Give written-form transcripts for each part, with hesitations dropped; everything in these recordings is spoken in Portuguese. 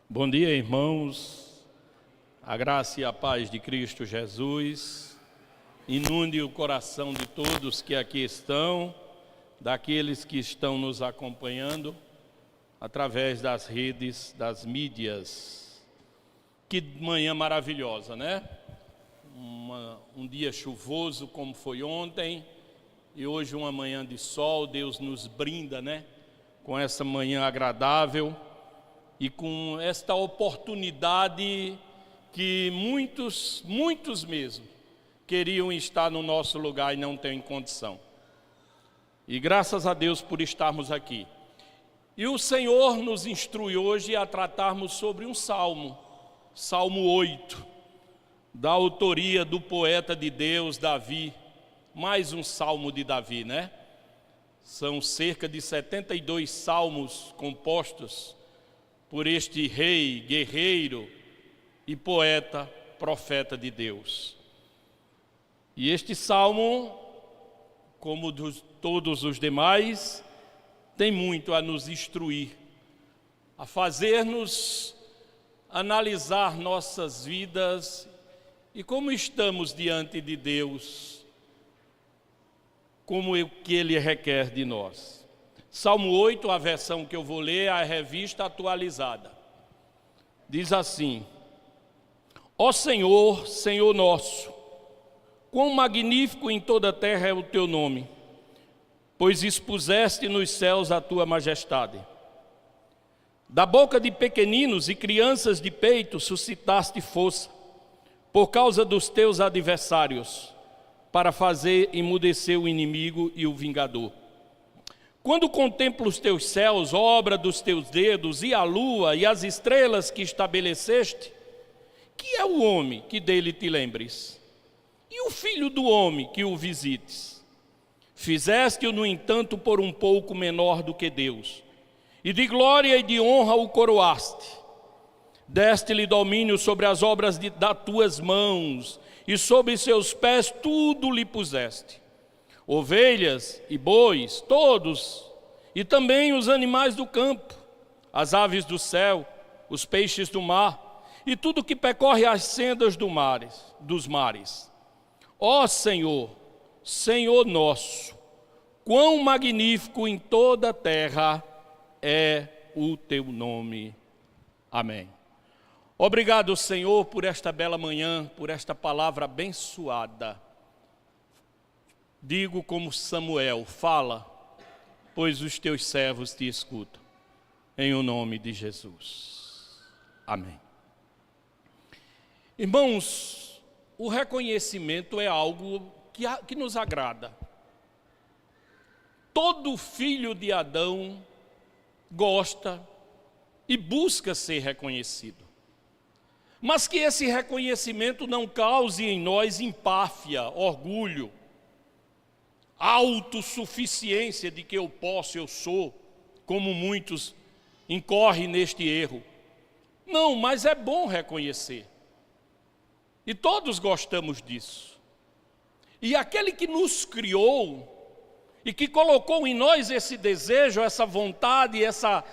Bom dia, irmãos. A graça e a paz de Cristo Jesus inunde o coração de todos que aqui estão, daqueles que estão nos acompanhando através das redes, das mídias. Que manhã maravilhosa, né? Um dia chuvoso como foi ontem e hoje uma manhã de sol. Deus nos brinda, né? Com essa manhã agradável e com esta oportunidade que muitos mesmo queriam estar no nosso lugar e não têm condição. E graças a Deus por estarmos aqui. E o Senhor nos instrui hoje a tratarmos sobre um salmo, Salmo 8, da autoria do poeta de Deus, Davi. Mais um salmo de Davi, né? São cerca de 72 salmos compostos por este rei, guerreiro e poeta, profeta de Deus. E este salmo, como todos os demais, tem muito a nos instruir, a fazer-nos analisar nossas vidas e como estamos diante de Deus, como o que Ele requer de nós. Salmo 8, a versão que eu vou ler, é a revista atualizada. Diz assim: Ó Senhor, Senhor nosso, quão magnífico em toda a terra é o teu nome, pois expuseste nos céus a tua majestade. Da boca de pequeninos e crianças de peito suscitaste força, por causa dos teus adversários, para fazer emudecer o inimigo e o vingador. Quando contemplo os teus céus, obra dos teus dedos, e a lua e as estrelas que estabeleceste, que é o homem que dele te lembres? E o filho do homem que o visites? Fizeste-o, no entanto, por um pouco menor do que Deus, e de glória e de honra o coroaste. Deste-lhe domínio sobre as obras das tuas mãos, e sobre seus pés tudo lhe puseste. Ovelhas e bois, todos, e também os animais do campo, as aves do céu, os peixes do mar, e tudo que percorre as sendas dos mares. Ó Senhor, Senhor nosso, quão magnífico em toda a terra é o teu nome. Amém. Obrigado, Senhor, por esta bela manhã, por esta palavra abençoada. Digo como Samuel, fala, pois os teus servos te escutam. Em o nome de Jesus. Amém. Irmãos, o reconhecimento é algo que nos agrada. Todo filho de Adão gosta e busca ser reconhecido. Mas que esse reconhecimento não cause em nós empáfia, orgulho, autossuficiência de que eu posso, eu sou, como muitos incorrem neste erro. Não, mas é bom reconhecer. E todos gostamos disso. E aquele que nos criou e que colocou em nós esse desejo, essa vontade, essa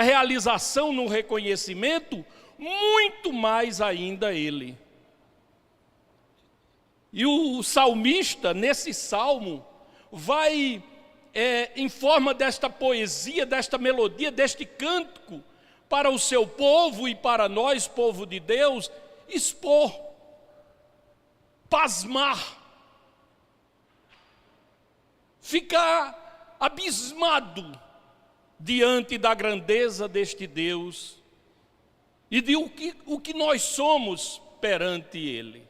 realização no reconhecimento, muito mais ainda Ele. E o salmista, nesse salmo, vai, em forma desta poesia, desta melodia, deste cântico, para o seu povo e para nós, povo de Deus, expor, pasmar, ficar abismado diante da grandeza deste Deus e de o que nós somos perante Ele.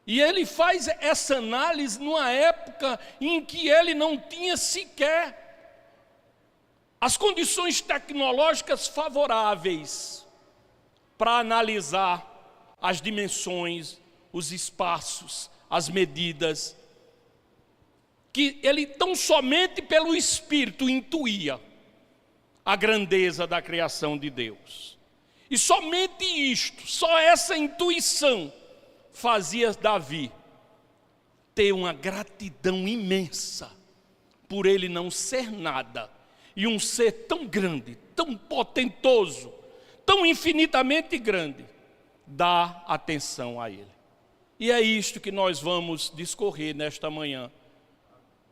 E ele faz essa análise numa época em que ele não tinha sequer as condições tecnológicas favoráveis para analisar as dimensões, os espaços, as medidas, que ele tão somente pelo Espírito intuía a grandeza da criação de Deus. E somente isto, só essa intuição, fazia Davi ter uma gratidão imensa por ele não ser nada E um ser tão grande, tão potentoso, tão infinitamente grande, dá atenção a ele. E é isto que nós vamos discorrer nesta manhã,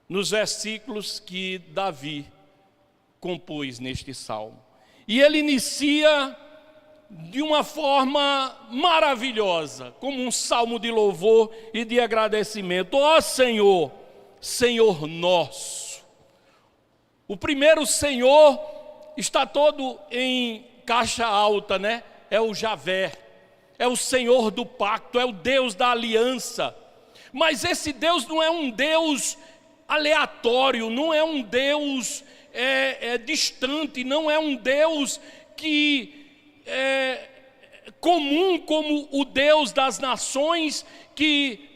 nos versículos que Davi compôs neste salmo. E ele inicia de uma forma maravilhosa, como um salmo de louvor e de agradecimento. Ó Senhor, Senhor nosso. O primeiro Senhor está todo em caixa alta, né? É o Javé, é o Senhor do pacto, é o Deus da aliança. Mas esse Deus não é um Deus aleatório, não é um Deus distante, não é um Deus que é comum como o Deus das nações que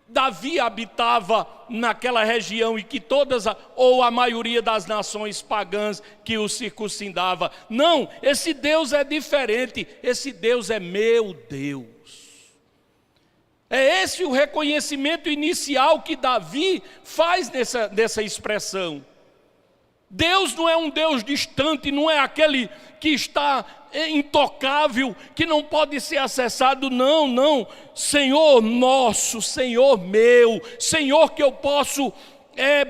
Davi habitava naquela região e que todas, ou a maioria das nações pagãs que o circundava. Não, esse Deus é diferente, esse Deus é meu Deus. É esse o reconhecimento inicial que Davi faz dessa expressão. Deus não é um Deus distante, não é aquele que está intocável, que não pode ser acessado, não. Senhor nosso, Senhor meu, Senhor que eu posso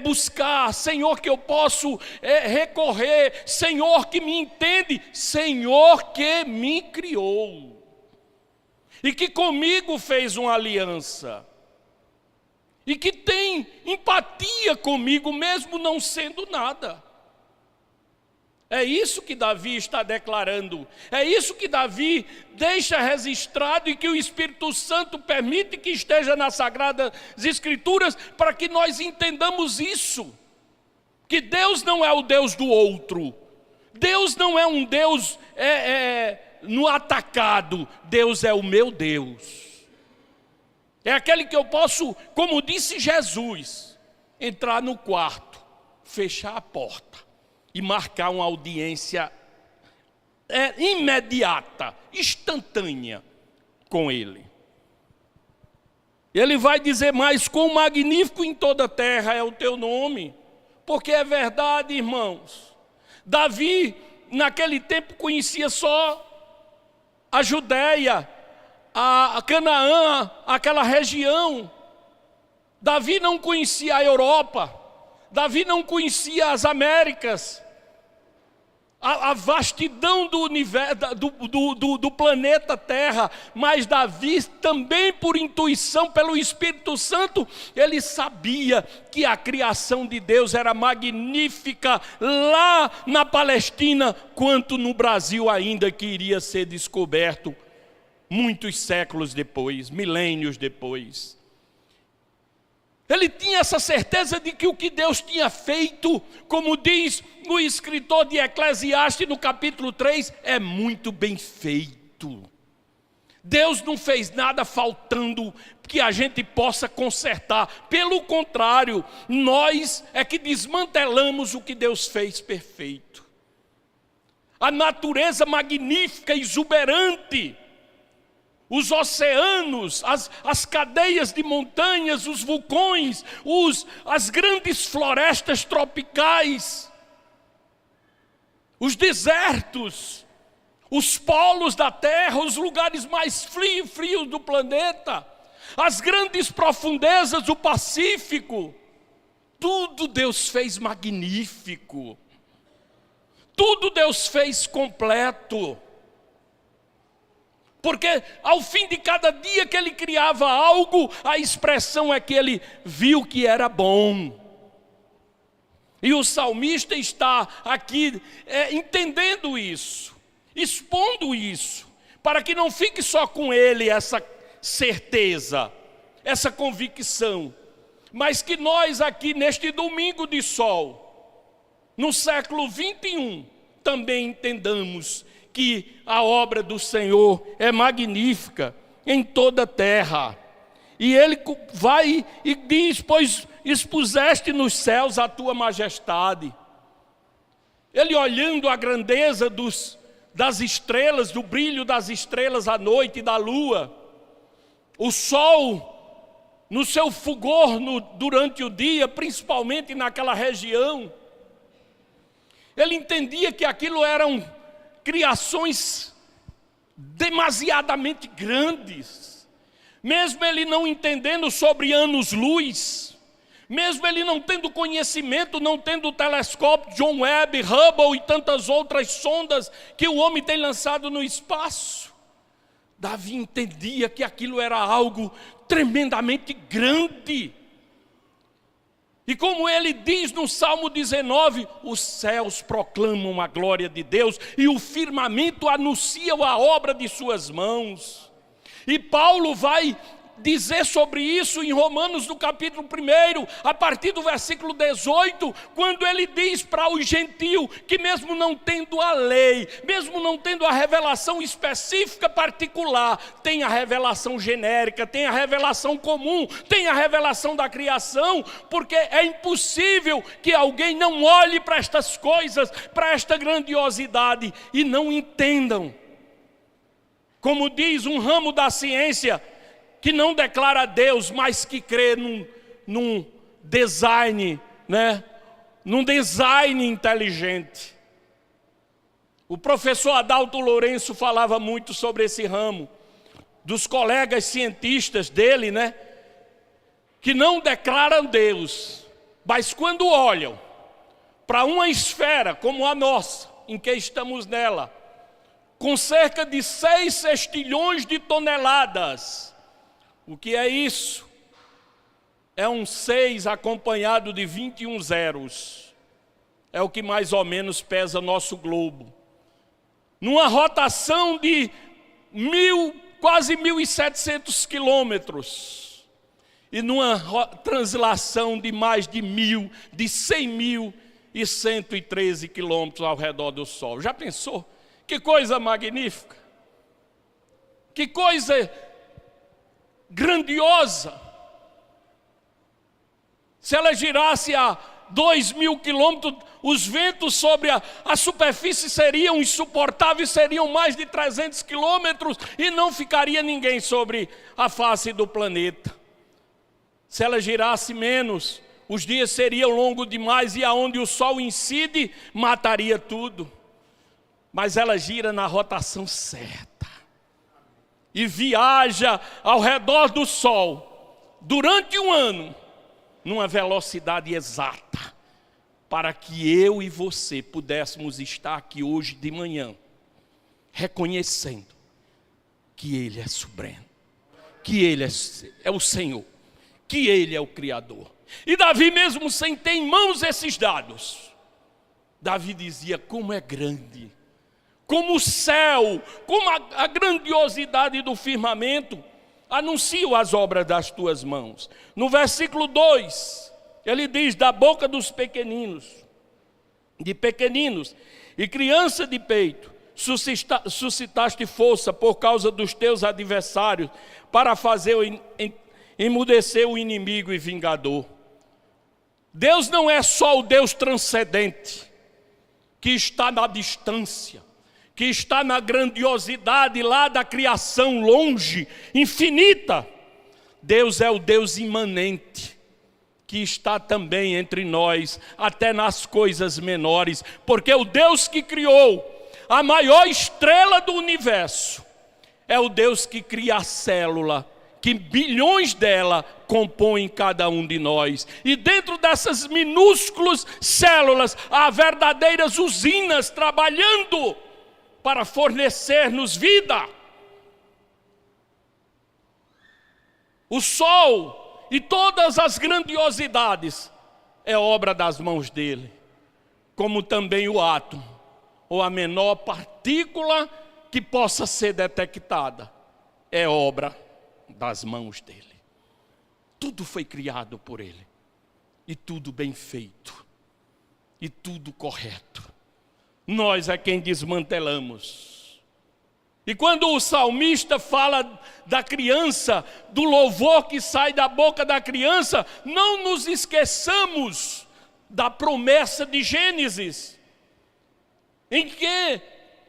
buscar, Senhor que eu posso recorrer, Senhor que me entende, Senhor que me criou e que comigo fez uma aliança e que tem empatia comigo mesmo não sendo nada. É isso que Davi está declarando, é isso que Davi deixa registrado e que o Espírito Santo permite que esteja nas Sagradas Escrituras para que nós entendamos isso, que Deus não é o Deus do outro, Deus não é um Deus no atacado, Deus é o meu Deus, é aquele que eu posso, como disse Jesus, entrar no quarto, fechar a porta e marcar uma audiência imediata, instantânea com Ele. Ele vai dizer mais: quão magnífico em toda a terra é o teu nome, porque é verdade, irmãos. Davi, naquele tempo, conhecia só a Judéia, a Canaã, aquela região. Davi não conhecia a Europa, Davi não conhecia as Américas, a vastidão do universo, do planeta Terra, mas Davi também por intuição, pelo Espírito Santo, ele sabia que a criação de Deus era magnífica lá na Palestina, quanto no Brasil ainda, que iria ser descoberto muitos séculos depois, milênios depois. Ele tinha essa certeza de que o que Deus tinha feito, como diz o escritor de Eclesiastes no capítulo 3, é muito bem feito. Deus não fez nada faltando que a gente possa consertar. Pelo contrário, nós é que desmantelamos o que Deus fez perfeito. A natureza magnífica, exuberante, os oceanos, as cadeias de montanhas, os vulcões, as grandes florestas tropicais, os desertos, os polos da terra, os lugares mais frios do planeta, as grandes profundezas do Pacífico, tudo Deus fez magnífico, tudo Deus fez completo. Porque ao fim de cada dia que ele criava algo, a expressão é que ele viu que era bom. E o salmista está aqui entendendo isso, expondo isso, para que não fique só com ele essa certeza, essa convicção, mas que nós aqui neste domingo de sol, no século 21, também entendamos que a obra do Senhor é magnífica em toda a terra. E ele vai e diz: pois expuseste nos céus a tua majestade. Ele olhando a grandeza das estrelas, do brilho das estrelas à noite e da lua, o sol no seu fulgor durante o dia, principalmente naquela região, ele entendia que aquilo eram criações demasiadamente grandes. Mesmo ele não entendendo sobre anos-luz, mesmo ele não tendo conhecimento, não tendo o telescópio John Webb, Hubble e tantas outras sondas que o homem tem lançado no espaço, Davi entendia que aquilo era algo tremendamente grande. E como ele diz no Salmo 19, os céus proclamam a glória de Deus e o firmamento anuncia a obra de suas mãos. E Paulo vai dizer sobre isso em Romanos no capítulo 1, a partir do versículo 18, quando ele diz para o gentio que mesmo não tendo a lei, mesmo não tendo a revelação específica particular, tem a revelação genérica, tem a revelação comum, tem a revelação da criação, porque é impossível que alguém não olhe para estas coisas, para esta grandiosidade e não entendam. Como diz um ramo da ciência, que não declara a Deus, mas que crê num design, né? Num design inteligente. O professor Adalto Lourenço falava muito sobre esse ramo, dos colegas cientistas dele, né? Que não declaram Deus, mas quando olham para uma esfera como a nossa, em que estamos nela, com cerca de 6 sextilhões de toneladas. O que é isso? É um 6 acompanhado de 21 zeros. É o que mais ou menos pesa nosso globo. Numa rotação de quase 1.700 quilômetros. E numa translação de mais de 100.113 quilômetros ao redor do Sol. Já pensou? Que coisa magnífica! Que coisa grandiosa! Se ela girasse a 2.000 quilômetros, os ventos sobre a superfície seriam insuportáveis, seriam mais de 300 quilômetros e não ficaria ninguém sobre a face do planeta. Se ela girasse menos, os dias seriam longos demais e aonde o Sol incide, mataria tudo. Mas ela gira na rotação certa e viaja ao redor do Sol durante um ano, numa velocidade exata, para que eu e você pudéssemos estar aqui hoje de manhã, reconhecendo que Ele é supremo, que Ele é o Senhor, que Ele é o Criador. E Davi, mesmo sem ter em mãos esses dados, Davi dizia: como é grande, como o céu, como a grandiosidade do firmamento, anuncio as obras das tuas mãos. No versículo 2, ele diz: da boca dos pequeninos, de pequeninos e criança de peito, suscitaste força por causa dos teus adversários, para fazer emudecer o inimigo e vingador. Deus não é só o Deus transcendente, que está na distância, que está na grandiosidade lá da criação, longe, infinita. Deus é o Deus imanente, que está também entre nós, até nas coisas menores, porque o Deus que criou a maior estrela do universo é o Deus que cria a célula, que bilhões dela compõem cada um de nós. E dentro dessas minúsculas células há verdadeiras usinas trabalhando para fornecer-nos vida. O sol e todas as grandiosidades é obra das mãos dele, como também o átomo, ou a menor partícula que possa ser detectada, é obra das mãos dele. Tudo foi criado por ele, e tudo bem feito, e tudo correto. Nós é quem desmantelamos. E quando o salmista fala da criança, do louvor que sai da boca da criança, não nos esqueçamos da promessa de Gênesis, em que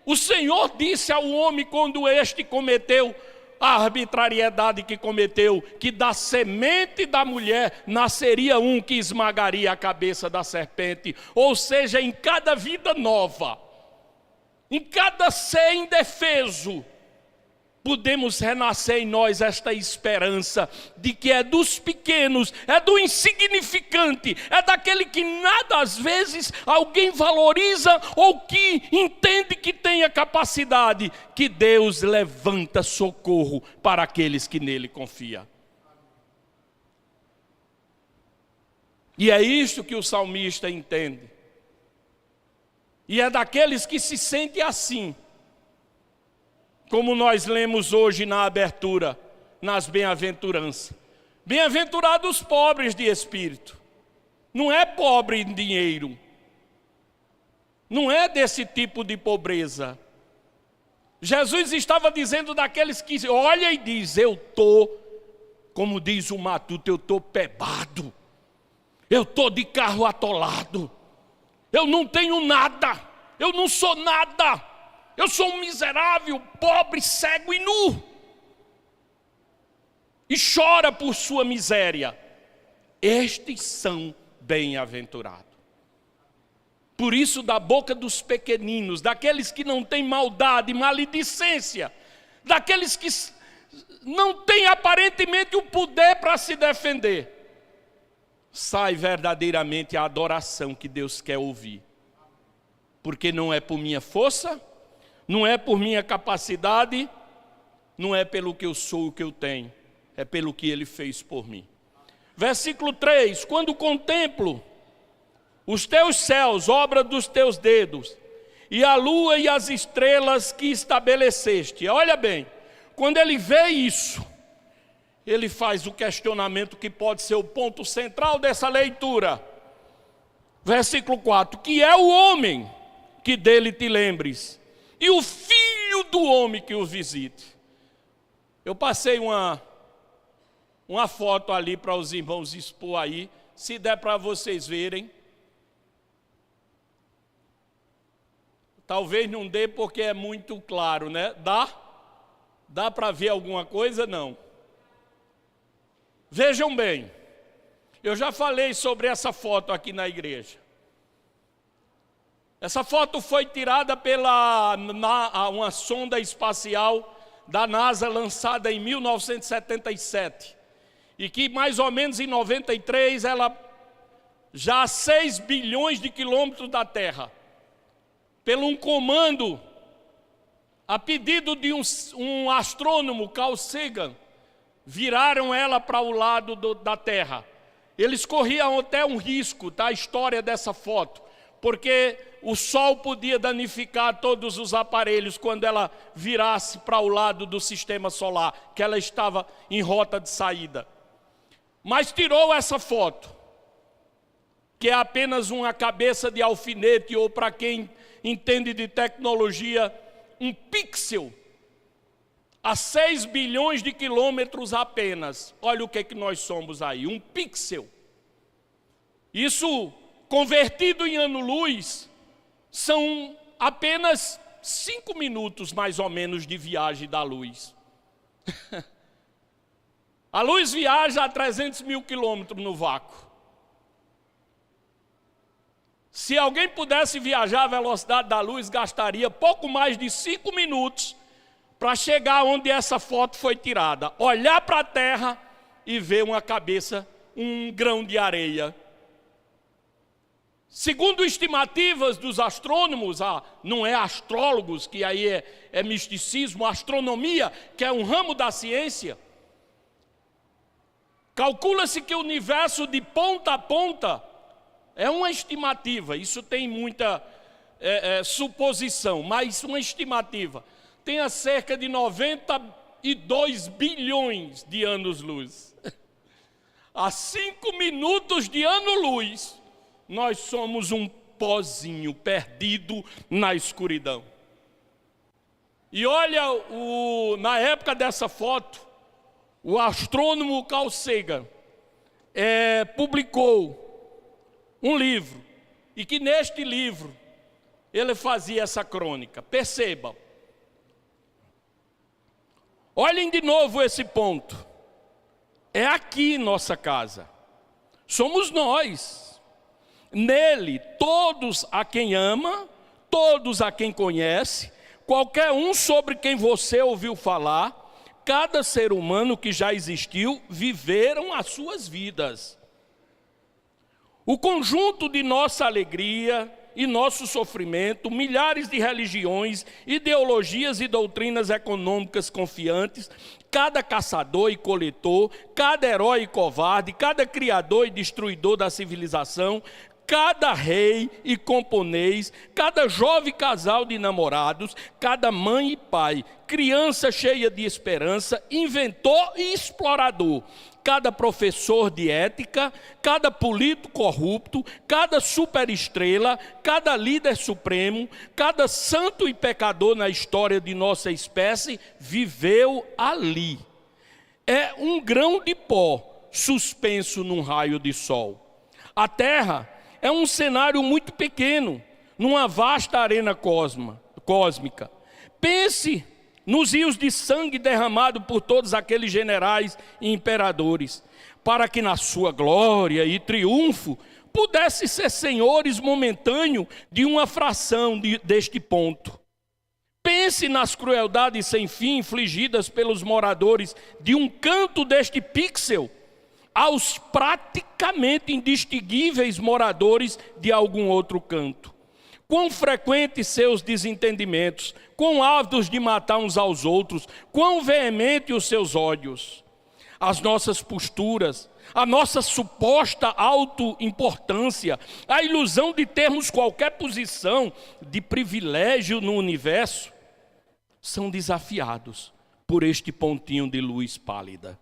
o Senhor disse ao homem, quando este cometeu a arbitrariedade que cometeu, que da semente da mulher nasceria um que esmagaria a cabeça da serpente. Ou seja, em cada vida nova, em cada ser indefeso, podemos renascer em nós esta esperança de que é dos pequenos, é do insignificante, é daquele que nada às vezes alguém valoriza ou que entende que tenha capacidade, que Deus levanta socorro para aqueles que nele confiam. E é isto que o salmista entende. E é daqueles que se sentem assim, como nós lemos hoje na abertura, nas bem-aventuranças. Bem-aventurados os pobres de espírito. Não é pobre em dinheiro. Não é desse tipo de pobreza. Jesus estava dizendo daqueles que olha e diz, eu estou, como diz o Matuto, eu estou pebado. Eu estou de carro atolado. Eu não tenho nada. Eu não sou nada. Eu sou um miserável, pobre, cego e nu. E chora por sua miséria. Estes são bem-aventurados. Por isso, da boca dos pequeninos, daqueles que não têm maldade, maledicência, daqueles que não têm aparentemente o poder para se defender, sai verdadeiramente a adoração que Deus quer ouvir. Porque não é por minha força, não é por minha capacidade, não é pelo que eu sou, o que eu tenho, é pelo que Ele fez por mim. Versículo 3, quando contemplo os teus céus, obra dos teus dedos, e a lua e as estrelas que estabeleceste. Olha bem, quando ele vê isso, ele faz o questionamento que pode ser o ponto central dessa leitura. Versículo 4, que é o homem que dele te lembres, e o filho do homem que o visite. Eu passei uma foto ali para os irmãos expor aí, se der para vocês verem. Talvez não dê porque é muito claro, né? Dá para ver alguma coisa? Não. Vejam bem, eu já falei sobre essa foto aqui na igreja. Essa foto foi tirada pela uma sonda espacial da NASA lançada em 1977. E que mais ou menos em 93 ela já a 6 bilhões de quilômetros da Terra. Pelo um comando, a pedido de um astrônomo, Carl Sagan, viraram ela para o lado da Terra. Eles corriam até um risco, tá? A história dessa foto, porque o Sol podia danificar todos os aparelhos quando ela virasse para o lado do sistema solar, que ela estava em rota de saída. Mas tirou essa foto, que é apenas uma cabeça de alfinete, ou para quem entende de tecnologia, um pixel, a 6 bilhões de quilômetros apenas. Olha o que nós somos aí, um pixel. Isso, convertido em ano-luz, são apenas 5 minutos, mais ou menos, de viagem da luz. A luz viaja a 300 mil quilômetros no vácuo. Se alguém pudesse viajar à velocidade da luz, gastaria pouco mais de 5 minutos para chegar onde essa foto foi tirada. Olhar para a Terra e ver uma cabeça, um grão de areia. Segundo estimativas dos astrônomos, não é astrólogos, que aí é misticismo, astronomia, que é um ramo da ciência, calcula-se que o universo de ponta a ponta é uma estimativa, isso tem muita suposição, mas uma estimativa. Tenha cerca de 92 bilhões de anos-luz. A 5 minutos de ano-luz, nós somos um pozinho perdido na escuridão. E olha, na época dessa foto, o astrônomo Carl Sagan publicou um livro, e que neste livro ele fazia essa crônica. Percebam, Olhem de novo esse ponto. É aqui nossa casa. Somos nós. Nele, todos a quem ama, todos a quem conhece, qualquer um sobre quem você ouviu falar, cada ser humano que já existiu, viveram as suas vidas. O conjunto de nossa alegria e nosso sofrimento, milhares de religiões, ideologias e doutrinas econômicas confiantes, cada caçador e coletor, cada herói e covarde, cada criador e destruidor da civilização, cada rei e camponês, cada jovem casal de namorados, cada mãe e pai, criança cheia de esperança, inventor e explorador, cada professor de ética, cada político corrupto, cada superestrela, cada líder supremo, cada santo e pecador na história de nossa espécie, viveu ali. É um grão de pó suspenso num raio de sol. A Terra é um cenário muito pequeno, numa vasta arena cósmica. Pense nos rios de sangue derramado por todos aqueles generais e imperadores, para que na sua glória e triunfo pudesse ser senhores momentâneos de uma fração deste ponto. Pense nas crueldades sem fim infligidas pelos moradores de um canto deste pixel aos praticamente indistinguíveis moradores de algum outro canto. Quão frequentes seus desentendimentos, quão ávidos de matar uns aos outros, quão veementes os seus ódios. As nossas posturas, a nossa suposta autoimportância, a ilusão de termos qualquer posição de privilégio no universo, são desafiados por este pontinho de luz pálida.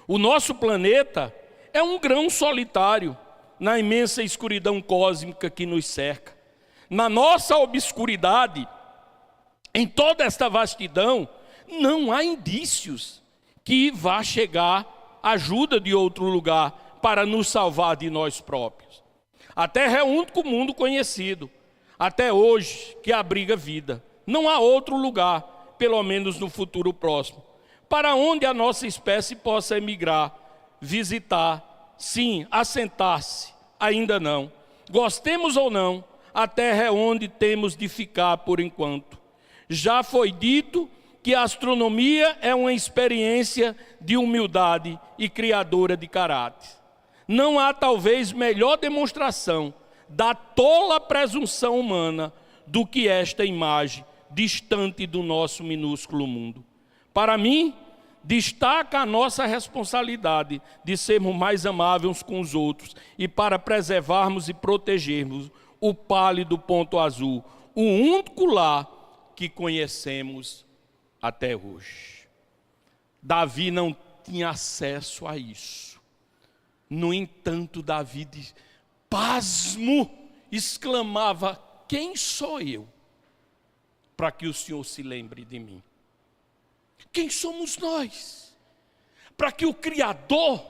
O nosso planeta é um grão solitário na imensa escuridão cósmica que nos cerca. Na nossa obscuridade, em toda esta vastidão, não há indícios que vá chegar ajuda de outro lugar para nos salvar de nós próprios. A Terra é o único mundo conhecido, até hoje, que abriga vida. Não há outro lugar, pelo menos no futuro próximo, para onde a nossa espécie possa emigrar, visitar, sim, assentar-se, ainda não. Gostemos ou não, a Terra é onde temos de ficar por enquanto. Já foi dito que a astronomia é uma experiência de humildade e criadora de caráter. Não há talvez melhor demonstração da tola presunção humana do que esta imagem distante do nosso minúsculo mundo. Para mim, destaca a nossa responsabilidade de sermos mais amáveis com os outros e para preservarmos e protegermos o pálido ponto azul, o único lar que conhecemos até hoje. Davi não tinha acesso a isso. No entanto, Davi, pasmo, exclamava: quem sou eu para que o Senhor se lembre de mim? Quem somos nós para que o Criador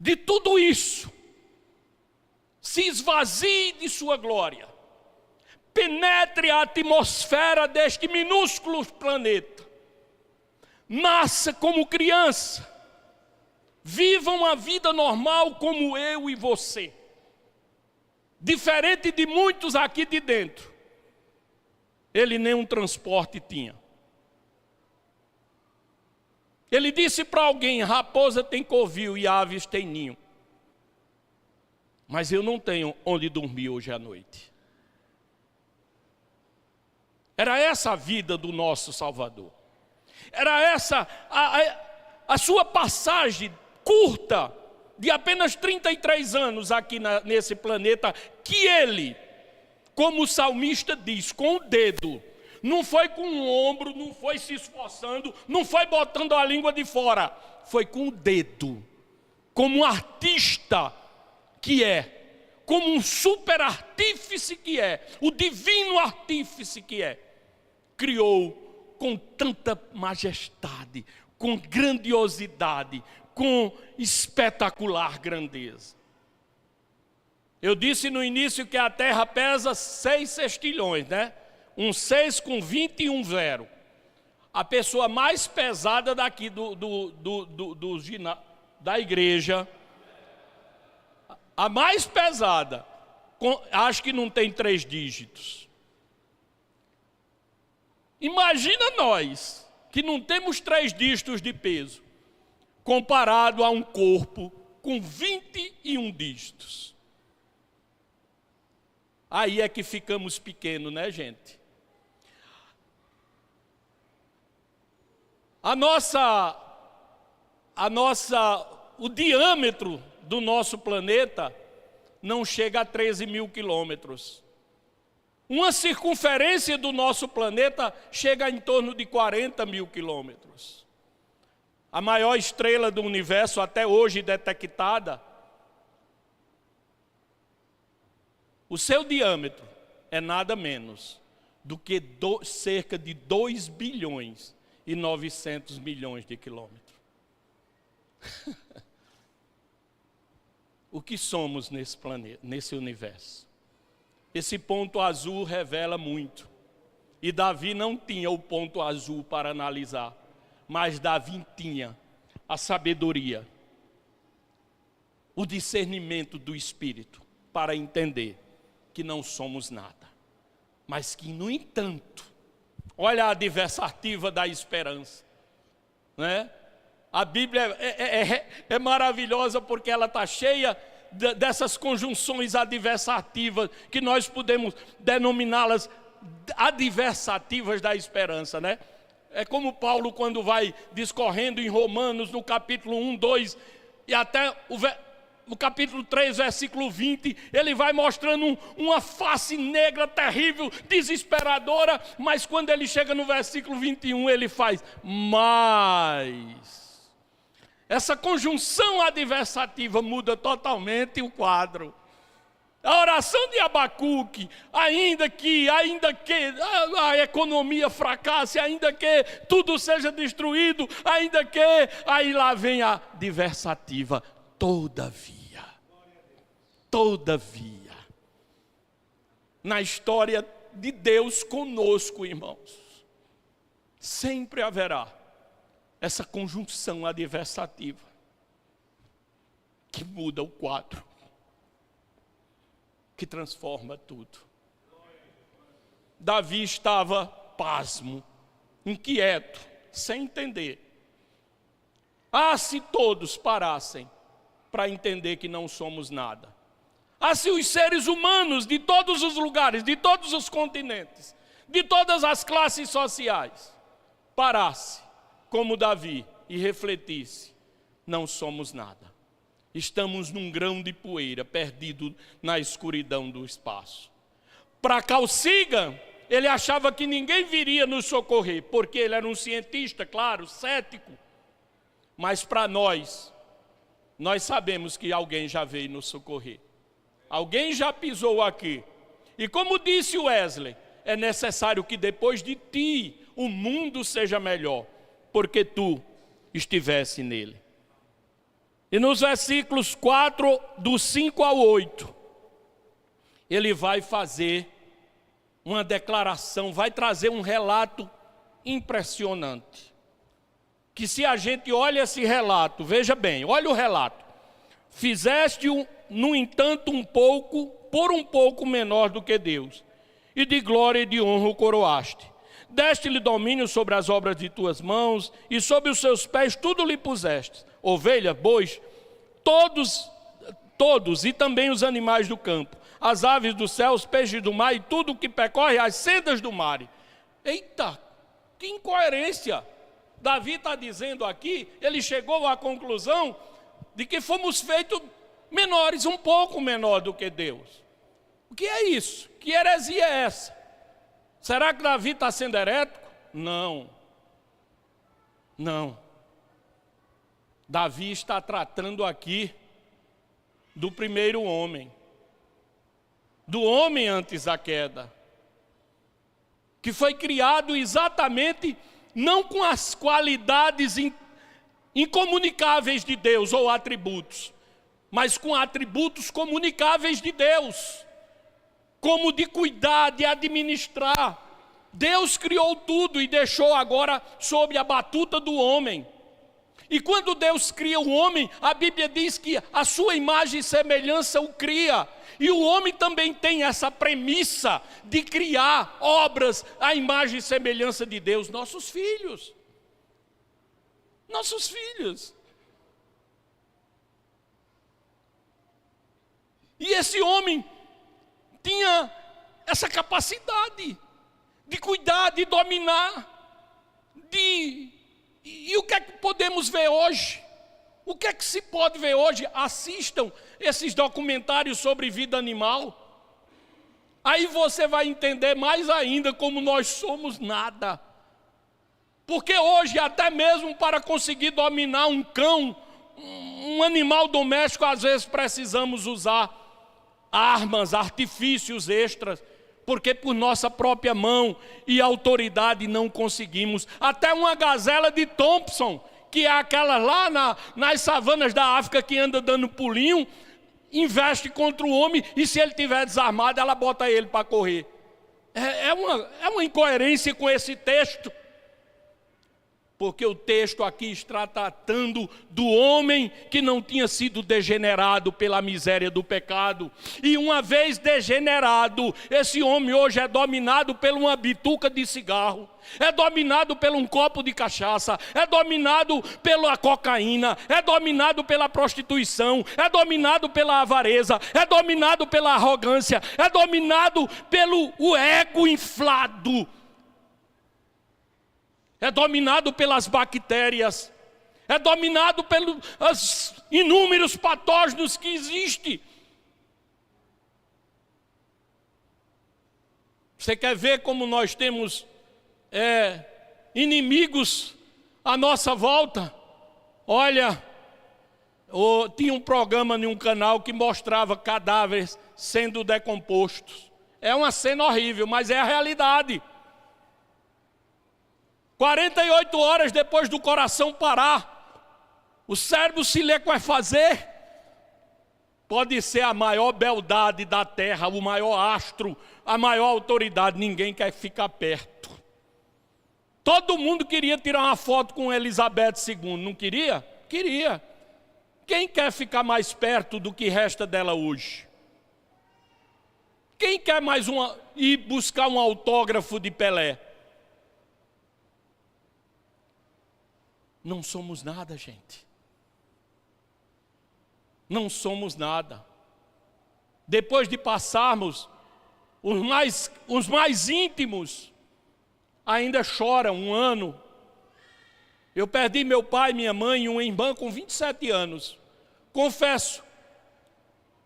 de tudo isso se esvazie de sua glória, penetre a atmosfera deste minúsculo planeta, nasça como criança, viva uma vida normal como eu e você, diferente de muitos aqui de dentro. Ele nem um transporte tinha. Ele disse para alguém: raposa tem covil e aves têm ninho, mas eu não tenho onde dormir hoje à noite. Era essa a vida do nosso Salvador. Era essa a sua passagem curta, de apenas 33 anos aqui nesse planeta, que ele, como o salmista diz, com o dedo, não foi com o ombro, não foi se esforçando, não foi botando a língua de fora, foi com o dedo, como um artista que é, como um super artífice que é, o divino artífice que é, criou com tanta majestade, com grandiosidade, com espetacular grandeza. Eu disse no início que a Terra pesa 6 sextilhões, né? Um 6 com 20 e um 0. a pessoa mais pesada daqui da igreja, a mais pesada, acho que não tem 3 dígitos. Imagina nós, que não temos 3 dígitos de peso, comparado a um corpo com 21 dígitos. Aí é que ficamos pequenos, né, gente? O diâmetro do nosso planeta não chega a 13 mil quilômetros. Uma circunferência do nosso planeta chega em torno de 40 mil quilômetros. A maior estrela do universo até hoje detectada, o seu diâmetro é nada menos do que cerca de 2 bilhões e 900 milhões de quilômetros. O que somos nesse planeta, nesse universo? Esse ponto azul revela muito. E Davi não tinha o ponto azul para analisar, mas Davi tinha a sabedoria, o discernimento do Espírito para entender que não somos nada, mas que, no entanto, olha a adversativa da esperança, né? A Bíblia é maravilhosa porque ela está cheia dessas conjunções adversativas, que nós podemos denominá-las adversativas da esperança, né? É como Paulo, quando vai discorrendo em Romanos, no capítulo 1, 2, e até o capítulo 3, versículo 20, ele vai mostrando uma face negra, terrível, desesperadora, mas quando ele chega no versículo 21, ele faz, mas... Essa conjunção adversativa muda totalmente o quadro. A oração de Abacuque, ainda que a economia fracasse, ainda que tudo seja destruído, ainda que, aí lá vem a adversativa, todavia, na história de Deus conosco, irmãos, sempre haverá essa conjunção adversativa que muda o quadro, que transforma tudo. Davi estava pasmo, inquieto, sem entender. Se todos parassem para entender que não somos nada. Se os seres humanos de todos os lugares, de todos os continentes, de todas as classes sociais, parassem como Davi e refletisse, não somos nada. Estamos num grão de poeira, perdido na escuridão do espaço. Para Carl Sagan, ele achava que ninguém viria nos socorrer, porque ele era um cientista, claro, cético. Mas para nós sabemos que alguém já veio nos socorrer. Alguém já pisou aqui. E como disse Wesley, é necessário que depois de ti o mundo seja melhor, porque tu estivesse nele. E nos versículos 4, do 5 ao 8, ele vai fazer uma declaração, vai trazer um relato impressionante. Que se a gente olha esse relato, veja bem, olha o relato. Fizeste-o, no entanto, por um pouco menor do que Deus, e de glória e de honra o coroaste. Deste-lhe domínio sobre as obras de tuas mãos, e sobre os seus pés tudo lhe puseste. Ovelha, bois, todos, e também os animais do campo, as aves do céu, os peixes do mar, e tudo o que percorre as sendas do mar. Eita, que incoerência! Davi está dizendo aqui, ele chegou à conclusão de que fomos feitos menores, um pouco menor do que Deus. O que é isso? Que heresia é essa? Será que Davi está sendo herético? Não. Davi está tratando aqui do primeiro homem. Do homem antes da queda. Que foi criado exatamente, não com as qualidades incomunicáveis de Deus ou atributos, mas com atributos comunicáveis de Deus. Como de cuidar, de administrar, Deus criou tudo e deixou agora sob a batuta do homem. E quando Deus cria o homem, a Bíblia diz que a sua imagem e semelhança o cria. E o homem também tem essa premissa de criar obras à imagem e semelhança de Deus, nossos filhos. Nossos filhos. E esse homem tinha essa capacidade de cuidar, de dominar, E o que é que podemos ver hoje? O que é que se pode ver hoje? Assistam esses documentários sobre vida animal. Aí você vai entender mais ainda como nós somos nada. Porque hoje, até mesmo para conseguir dominar um cão, um animal doméstico, às vezes precisamos usar armas, artifícios extras, porque por nossa própria mão e autoridade não conseguimos. Até uma gazela de Thompson, que é aquela lá nas savanas da África que anda dando pulinho, investe contra o homem e se ele estiver desarmado, ela bota ele para correr. É uma incoerência com esse texto. Porque o texto aqui está tratando do homem que não tinha sido degenerado pela miséria do pecado. E uma vez degenerado, esse homem hoje é dominado por uma bituca de cigarro, é dominado por um copo de cachaça, é dominado pela cocaína, é dominado pela prostituição, é dominado pela avareza, é dominado pela arrogância, é dominado pelo ego inflado. É dominado pelas bactérias, é dominado pelos inúmeros patógenos que existem. Você quer ver como nós temos inimigos à nossa volta? Olha, tinha um programa em um canal que mostrava cadáveres sendo decompostos. É uma cena horrível, mas é a realidade. 48 horas depois do coração parar, o cérebro se liquefazer. Pode ser a maior beldade da terra, o maior astro, a maior autoridade, ninguém quer ficar perto. Todo mundo queria tirar uma foto com Elizabeth II, não queria? Queria. Quem quer ficar mais perto do que resta dela hoje? Quem quer ir buscar um autógrafo de Pelé? Não somos nada, gente. Não somos nada. Depois de passarmos, os mais íntimos ainda choram um ano. Eu perdi meu pai, minha mãe e uma irmã com 27 anos. Confesso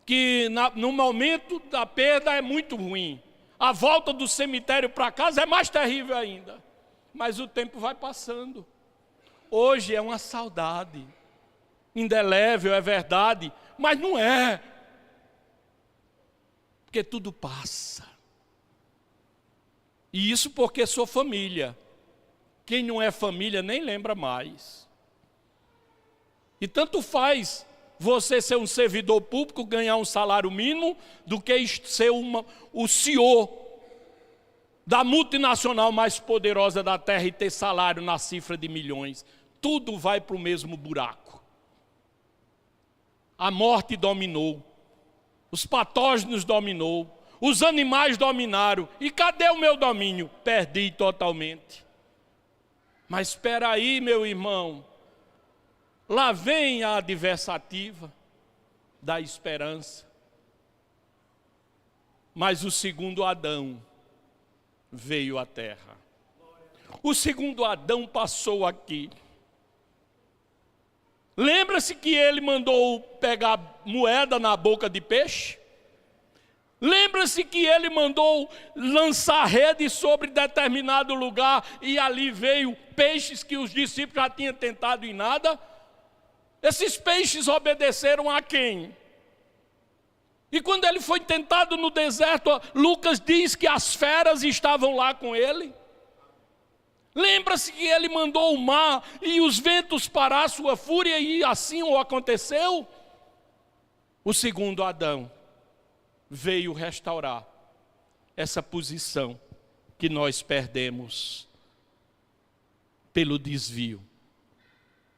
que no momento da perda é muito ruim. A volta do cemitério para casa é mais terrível ainda. Mas o tempo vai passando. Hoje é uma saudade, indelével, é verdade, mas não é, porque tudo passa. E isso porque sou família. Quem não é família nem lembra mais. E tanto faz você ser um servidor público, ganhar um salário mínimo, do que ser o CEO da multinacional mais poderosa da terra e ter salário na cifra de milhões. Tudo vai para o mesmo buraco. A morte dominou, os patógenos dominou, os animais dominaram. E cadê o meu domínio? Perdi totalmente. Mas espera aí, meu irmão, lá vem a adversativa da esperança. Mas o segundo Adão veio à terra. O segundo Adão passou aqui. Lembra-se que ele mandou pegar moeda na boca de peixe? Lembra-se que ele mandou lançar rede sobre determinado lugar e ali veio peixes que os discípulos já tinham tentado em nada? Esses peixes obedeceram a quem? E quando ele foi tentado no deserto, Lucas diz que as feras estavam lá com ele. Lembra-se que ele mandou o mar e os ventos parar a sua fúria e assim o aconteceu? O segundo Adão veio restaurar essa posição que nós perdemos pelo desvio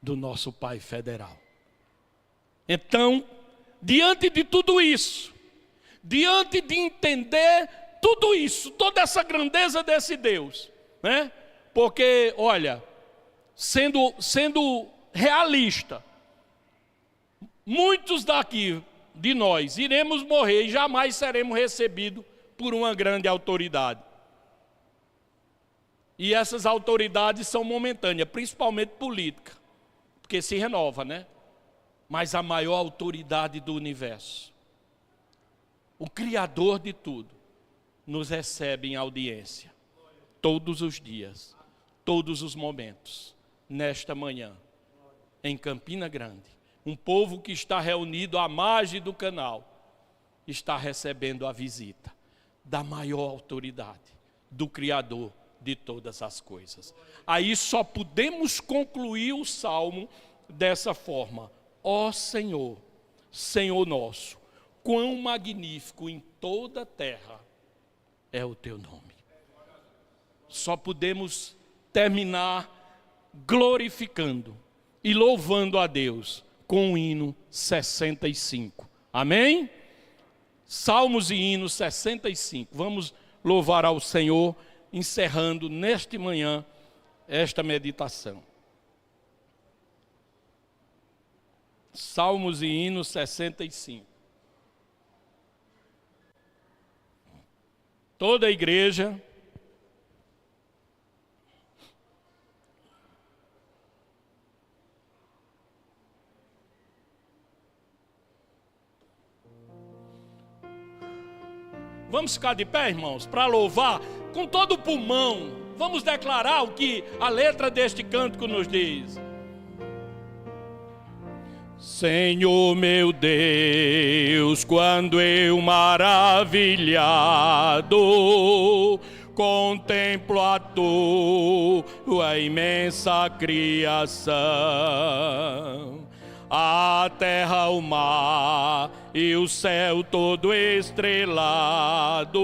do nosso Pai federal. Então, diante de tudo isso, diante de entender tudo isso, toda essa grandeza desse Deus, né? Porque, olha, sendo realista, muitos daqui de nós iremos morrer e jamais seremos recebidos por uma grande autoridade. E essas autoridades são momentâneas, principalmente política, porque se renova, né? Mas a maior autoridade do universo, o Criador de tudo, nos recebe em audiência, todos os dias, todos os momentos, nesta manhã, em Campina Grande. Um povo que está reunido à margem do canal, está recebendo a visita da maior autoridade, do Criador de todas as coisas. Aí só podemos concluir o salmo dessa forma: ó Senhor, Senhor nosso, quão magnífico em toda a terra é o teu nome. Só podemos terminar glorificando e louvando a Deus com o hino 65. Amém? Salmos e hinos 65. Vamos louvar ao Senhor, encerrando neste manhã esta meditação. Salmos e hinos 65. Toda a igreja vamos ficar de pé, irmãos, para louvar com todo o pulmão. Vamos declarar o que a letra deste cântico nos diz. Senhor meu Deus, quando eu maravilhado contemplo a tua imensa criação, a terra, o mar e o céu todo estrelado,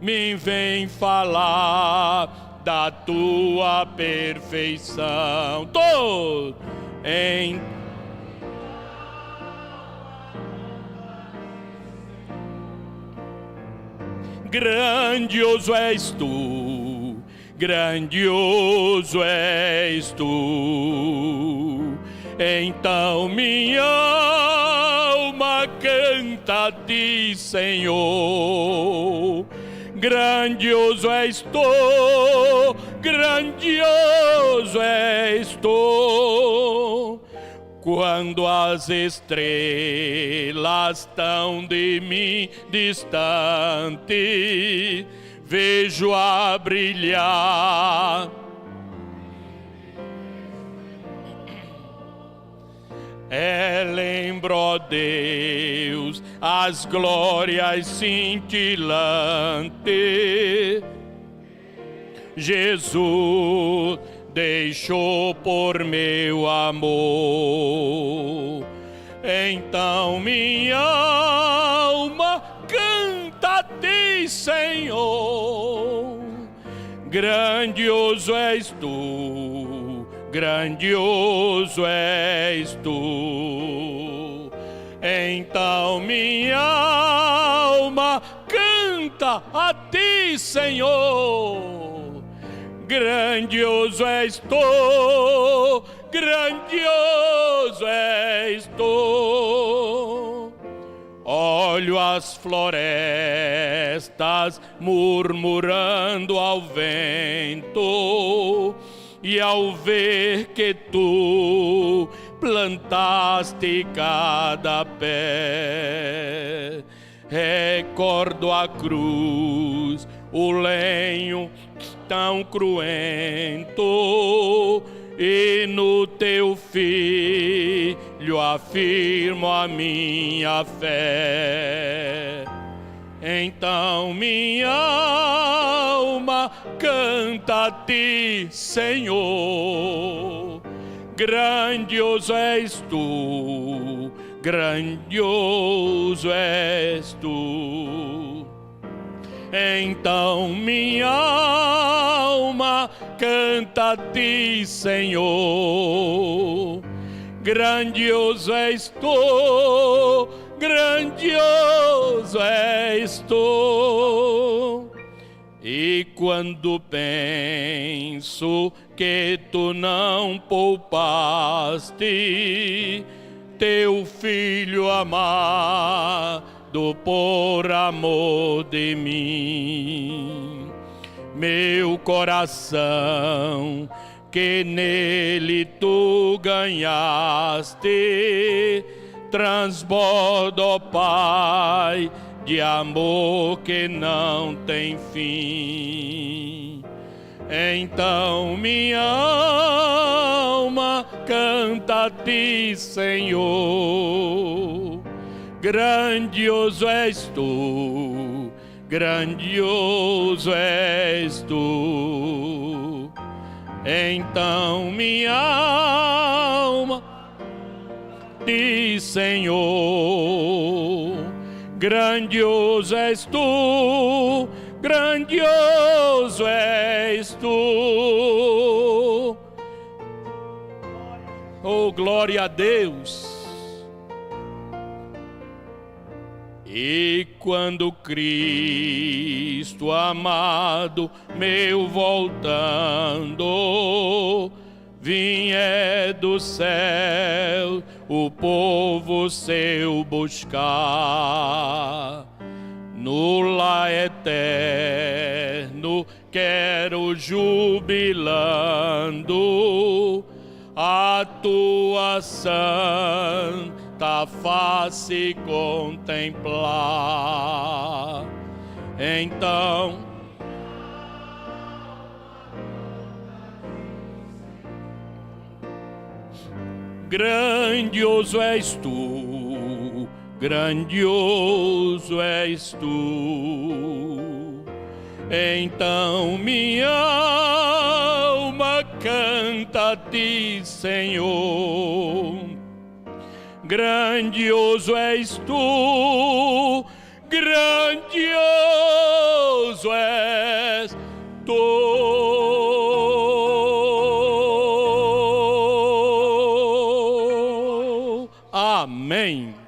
me vem falar da tua perfeição. Todo em grandioso és tu, grandioso és tu. Então minha alma canta a ti, Senhor. Grandioso és tu, grandioso és tu. Quando as estrelas estão de mim distante, vejo a brilhar. Lembro, ó Deus, as glórias cintilantes. Jesus deixou por meu amor. Então minha alma canta a ti, Senhor. Grandioso és tu, grandioso és tu. Então minha alma canta a ti, Senhor. Grandioso és tu, grandioso és tu. Olho as florestas murmurando ao vento, e ao ver que tu plantaste cada pé, recordo a cruz, o lenho tão cruento, e no teu filho afirmo a minha fé. Então minha alma canta a ti, Senhor. Grandioso és tu, grandioso és tu. Então minha alma canta a ti, Senhor. Grandioso és tu, grandioso és tu. E quando penso que tu não poupaste teu filho amado por amor de mim, meu coração que nele tu ganhaste transborda, ó Pai, de amor que não tem fim. Então minha alma canta a ti, Senhor. Grandioso és tu, grandioso és tu. Então minha alma diz, Senhor, grandioso és tu, grandioso és tu. Oh, glória a Deus. E quando Cristo amado meu voltando vier do céu o povo seu buscar, no lar eterno quero jubilando a tua santa face contemplar. Então grandioso és tu, grandioso és tu. Então minha alma canta a ti, Senhor. Grandioso és tu, grandioso és tu. Amém.